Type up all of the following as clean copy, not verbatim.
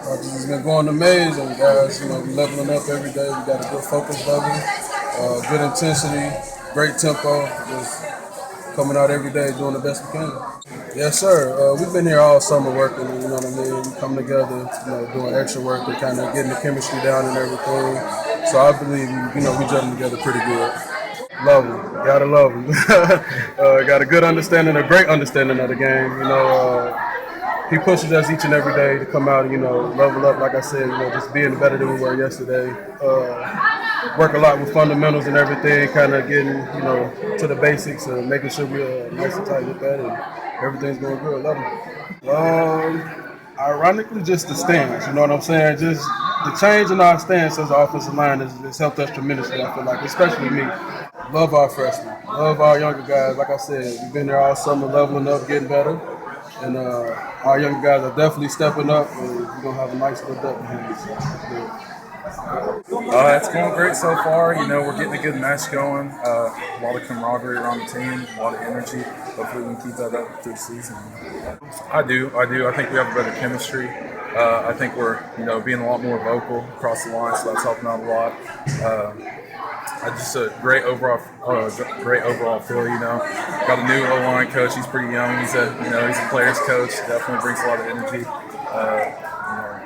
Practice has been going amazing, guys. You know, we're leveling up every day. We got a good focus level, good intensity, great tempo. Just coming out every day doing the best we can. Yes, sir. We've been here all summer working, you know what I mean? We come together, you know, doing extra work and kind of getting the chemistry down and everything. So I believe, you know, we gelling together pretty good. Love him. Gotta love him. Got a good understanding, a great understanding of the game. You know, he pushes us each and every day to come out and, you know, level up, like I said, you know, just being better than we were yesterday. Work a lot with fundamentals and everything, kind of getting, you know, to the basics and making sure we're nice and tight with that, and everything's going good. Love it. Ironically, just the stance, you know what I'm saying? Just the change in our stance as an offensive line has helped us tremendously, I feel like, especially me. Love our freshmen, love our younger guys. Like I said, we've been there all summer leveling up, getting better. And our younger guys are definitely stepping up, and we're going to have a nice little depth behind us. It's going great so far. You know, we're getting a good match going. A lot of camaraderie around the team, a lot of energy. Hopefully we can keep that up through the season. I do. I think we have a better chemistry. I think we're, you know, being a lot more vocal across the line, so that's helping out a lot. Just a great overall feel. You know, got a new O-line coach. He's pretty young. He's a player's coach. Definitely brings a lot of energy.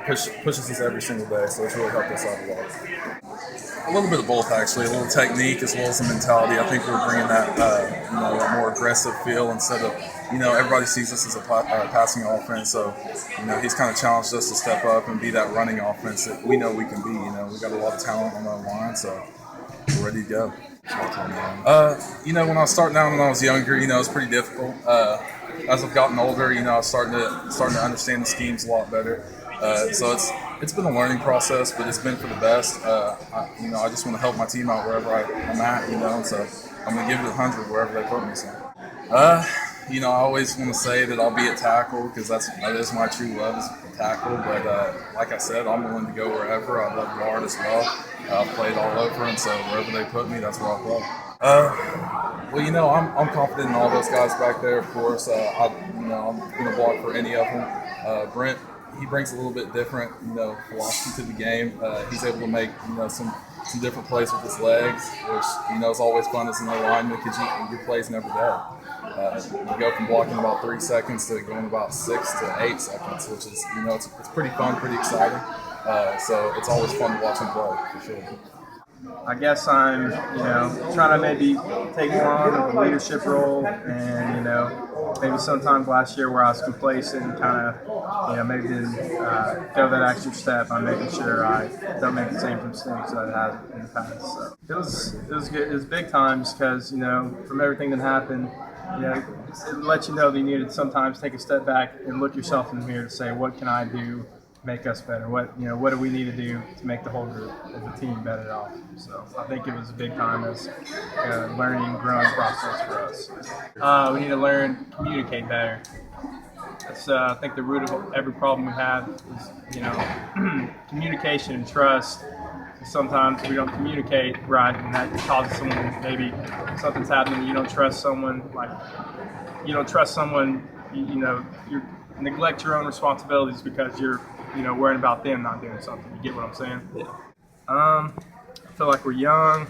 Pushes us every single day. So it's really helped us out a lot. A little bit of both, actually. A little technique as well as some mentality. I think we're bringing that a more aggressive feel instead of, you know, everybody sees us as a passing offense. So, you know, he's kind of challenged us to step up and be that running offense that we know we can be. You know, we got a lot of talent on that line, so we're ready to go. You know, when I was starting out when I was younger, you know, it was pretty difficult. As I've gotten older, you know, I was starting to understand the schemes a lot better. So it's been a learning process, but it's been for the best. I just want to help my team out wherever I'm at, you know, and so I'm going to give it 100 wherever they put me. So, you know, I always want to say that I'll be at tackle because that is my true love is tackle. But like I said, I'm willing to go wherever. I love guard as well. I've played all over, and so wherever they put me, that's where I'll play. Well, you know, I'm confident in all those guys back there. Of course, I'm going to block for any of them. Brent, he brings a little bit different, you know, philosophy to the game. He's able to make, you know, some different plays with his legs, which, you know, is always fun as an lineman because your plays never dead. You go from blocking about 3 seconds to going about 6 to 8 seconds, which is, you know, it's pretty fun, pretty exciting. So it's always fun to watch him play, for sure. I guess I'm, you know, trying to maybe take on a leadership role, and, you know, maybe sometimes last year where I was complacent and kind of, you know, maybe didn't go that extra step. I'm making sure I don't make the same mistakes that I had in the past. So it was good. It was big times because, you know, from everything that happened, you know, it let you know that you needed to sometimes take a step back and look yourself in the mirror to say, what can I do? Make us better. What do we need to do to make the whole group as a team better off? So I think it was a big time as a learning, growing process for us. We need to learn to communicate better. That's I think the root of every problem we have is, you know, communication and trust. Sometimes we don't communicate right, and that causes someone, maybe something's happening, you don't trust someone, you neglect your own responsibilities because you're, you know, worrying about them not doing something. You get what I'm saying? Yeah. I feel like we're young.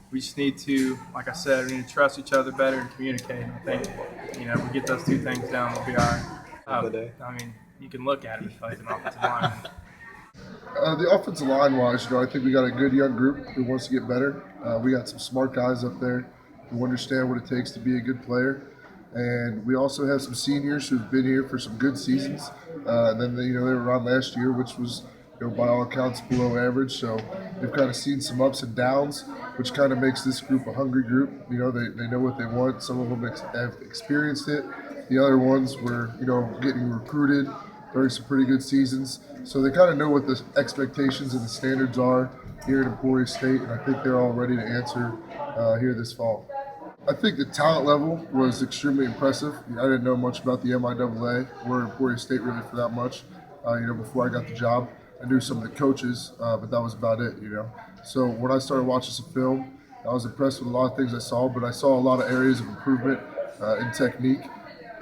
We just need to, like I said, we need to trust each other better and communicate. And I think, you know, if we get those two things down, we'll be all right. I mean, you can look at it like an offensive lineman. The offensive line-wise, you know, I think we got a good young group who wants to get better. We got some smart guys up there who understand what it takes to be a good player. And we also have some seniors who've been here for some good seasons. And then, they were around last year, which was, you know, by all accounts below average. So they've kind of seen some ups and downs, which kind of makes this group a hungry group. You know, they know what they want. Some of them have experienced it. The other ones were, you know, getting recruited during some pretty good seasons. So they kind of know what the expectations and the standards are here at Emporia State, and I think they're all ready to answer here this fall. I think the talent level was extremely impressive. I didn't know much about the MIAA or Emporia State really for that much. Before I got the job, I knew some of the coaches, but that was about it. You know, so when I started watching some film, I was impressed with a lot of things I saw, but I saw a lot of areas of improvement in technique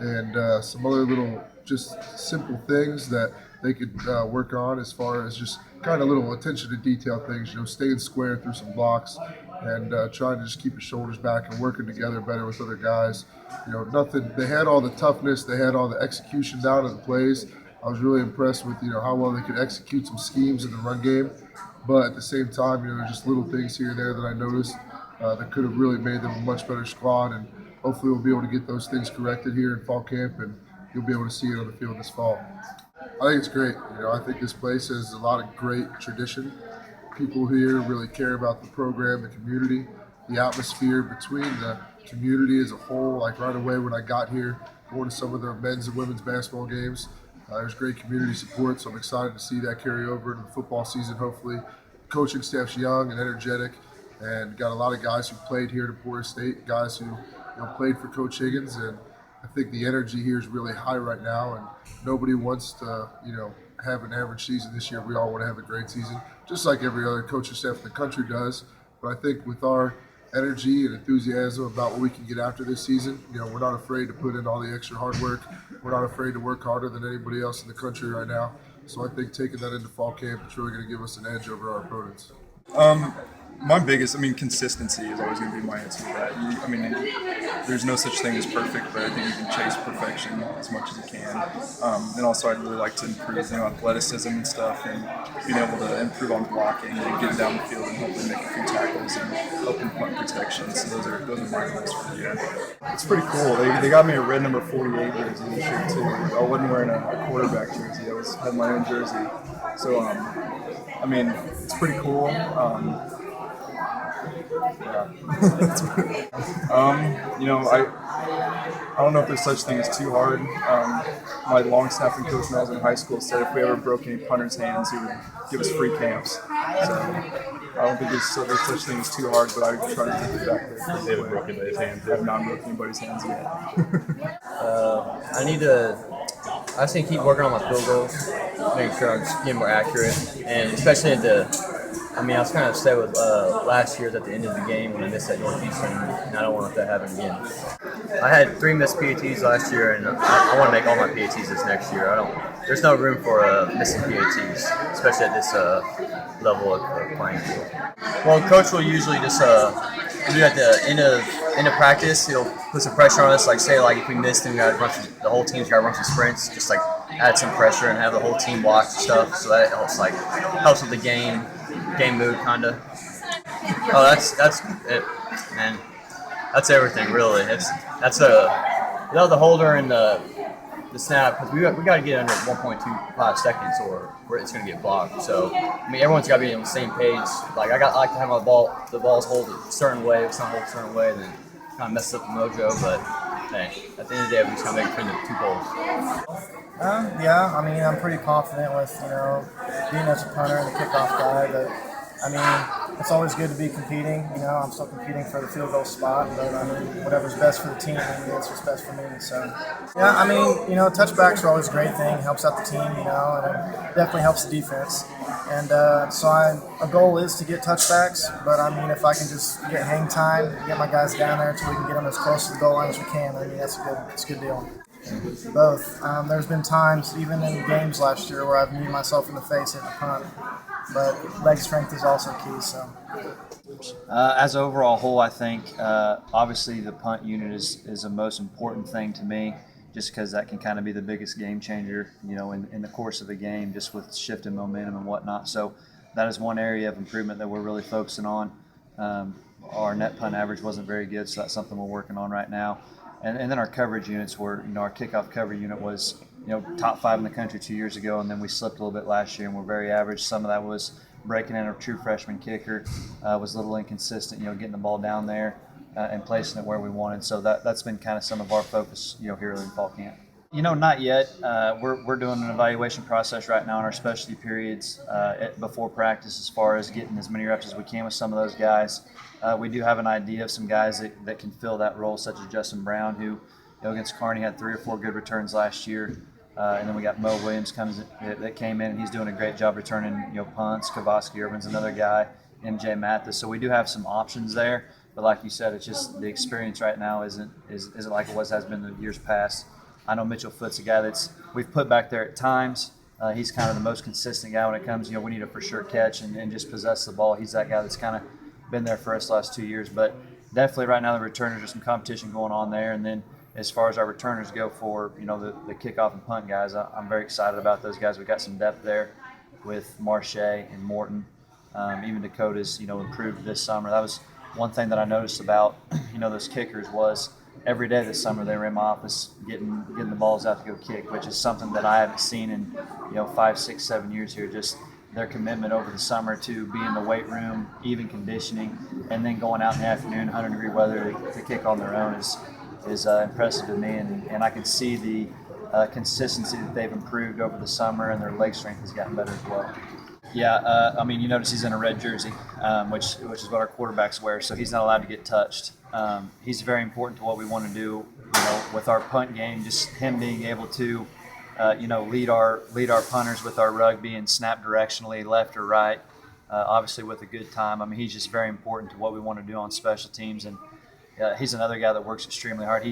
and some other little just simple things that they could work on as far as just kind of little attention to detail things, staying square through some blocks and trying to just keep your shoulders back and working together better with other guys. Nothing. They had all the toughness, they had all the execution down of the plays. I was really impressed with how well they could execute some schemes in the run game, but at the same time, just little things here and there that I noticed that could have really made them a much better squad, and hopefully we'll be able to get those things corrected here in fall camp, and you'll be able to see it on the field this fall. I think it's great. I think this place has a lot of great tradition. People here really care about the program, the community, the atmosphere between the community as a whole. Like right away when I got here, going to some of the men's and women's basketball games, there's great community support, so I'm excited to see that carry over into the football season, hopefully. The coaching staff's young and energetic, and got a lot of guys who played here at Emporia State, guys who played for Coach Higgins, and I think the energy here is really high right now, and nobody wants to, have an average season this year. We all want to have a great season, just like every other coaching staff in the country does. But I think with our energy and enthusiasm about what we can get after this season, we're not afraid to put in all the extra hard work. We're not afraid to work harder than anybody else in the country right now. So I think taking that into fall camp is really going to give us an edge over our opponents. My biggest, consistency is always going to be my answer to that. There's no such thing as perfect, but I think you can chase perfection as much as you can. And also, I'd really like to improve, athleticism and stuff, and being able to improve on blocking and getting down the field and hopefully make a few tackles and open punt protection. So those are my goals for the year. It's pretty cool. They got me a red number 48 jersey this year too. I wasn't wearing a quarterback jersey. I had my own jersey. So, it's pretty cool. I don't know if there's such thing as too hard. My long-snapping coach when I was in high school said if we ever broke any punter's hands, he would give us free camps. So I don't think there's such thing as too hard, but I try to take it back there. They haven't broken anybody's hands. I have not broken anybody's hands yet. I just need to keep working on my field goals, making sure I'm just getting more accurate, and especially at I was kind of upset with last year's at the end of the game when I missed that Northeastern, and I don't want that to happen again. I had 3 missed PATs last year, and I want to make all my PATs this next year. There's no room for missing PATs, especially at this level of playing field. Well, coach will usually just do at the end of practice. He'll put some pressure on us, say if we missed, then the whole team's got to run some sprints, just add some pressure and have the whole team watch stuff. So that helps with the game mood, kind of. Oh, that's it, man. That's everything, really. That's without the holder and the snap, because we got to get under 1.25 seconds or it's going to get blocked. So everyone's got to be on the same page. I like to have the balls hold a certain way. If it's not hold a certain way, then kind of messes up the mojo. But hey, at the end of the day, we just got to make it between the 2 goals. I'm pretty confident with, being as a punter and the kickoff guy, but, it's always good to be competing. I'm still competing for the field goal spot, but, whatever's best for the team, that's what's best for me. So, touchbacks are always a great thing. Helps out the team, and it definitely helps the defense. And so a goal is to get touchbacks, but, if I can just get hang time, get my guys down there until we can get them as close to the goal line as we can, that's a good deal. Both. There's been times, even in games last year, where I've kneed myself in the face hitting a punt. But leg strength is also key. So, as an overall whole, I think obviously the punt unit is the most important thing to me, just because that can kind of be the biggest game changer, in the course of a game, just with shift in momentum and whatnot. So that is one area of improvement that we're really focusing on. Our net punt average wasn't very good, so that's something we're working on right now. And then our coverage units were, our kickoff cover unit was, top 5 in the country 2 years ago, and then we slipped a little bit last year, and we're very average. Some of that was breaking in a true freshman kicker, was a little inconsistent, getting the ball down there and placing it where we wanted. So that's been kind of some of our focus, here in fall camp. Not yet. We're doing an evaluation process right now in our specialty periods before practice, as far as getting as many reps as we can with some of those guys. We do have an idea of some guys that can fill that role, such as Justin Brown, who against Kearney had 3 or 4 good returns last year. And then we got Mo Williams that came in, and he's doing a great job returning punts. Kavaski Urban's another guy, MJ Mathis. So we do have some options there. But like you said, it's just the experience right now isn't like it has been in years past. I know Mitchell Foot's a guy we've put back there at times. He's kind of the most consistent guy when it comes, we need a for sure catch and just possess the ball. He's that guy that's kind of been there for us the last 2 years. But definitely right now the returners, there's some competition going on there. And then as far as our returners go for, the kickoff and punt guys, I'm very excited about those guys. We've got some depth there with Marcha and Morton. Even Dakota's, improved this summer. That was one thing that I noticed about, those kickers was every day this summer they were in my office getting the balls out to go kick, which is something that I haven't seen in 5, 6, 7 years here. Just their commitment over the summer to be in the weight room, even conditioning, and then going out in the afternoon, 100-degree weather to kick on their own is impressive to me. And I can see the consistency that they've improved over the summer, and their leg strength has gotten better as well. Yeah, you notice he's in a red jersey, which is what our quarterbacks wear, so he's not allowed to get touched. He's very important to what we want to do, with our punt game. Just him being able to, lead our punters with our rugby and snap directionally, left or right. Obviously, with a good time. He's just very important to what we want to do on special teams, and he's another guy that works extremely hard.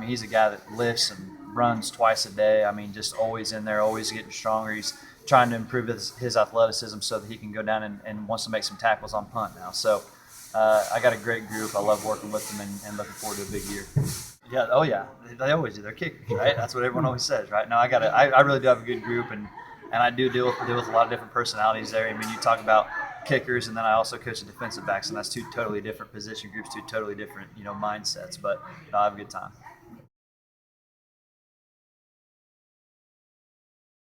He's a guy that lifts and runs twice a day. Just always in there, always getting stronger. He's trying to improve his athleticism so that he can go down and wants to make some tackles on punt now. So I got a great group. I love working with them and looking forward to a big year. Yeah, oh yeah, they always do. They're kickers, right? That's what everyone always says, right? No, I really do have a good group, and I do deal with a lot of different personalities there. You talk about kickers, and then I also coach the defensive backs, and that's two totally different position groups, two totally different mindsets. But I have a good time.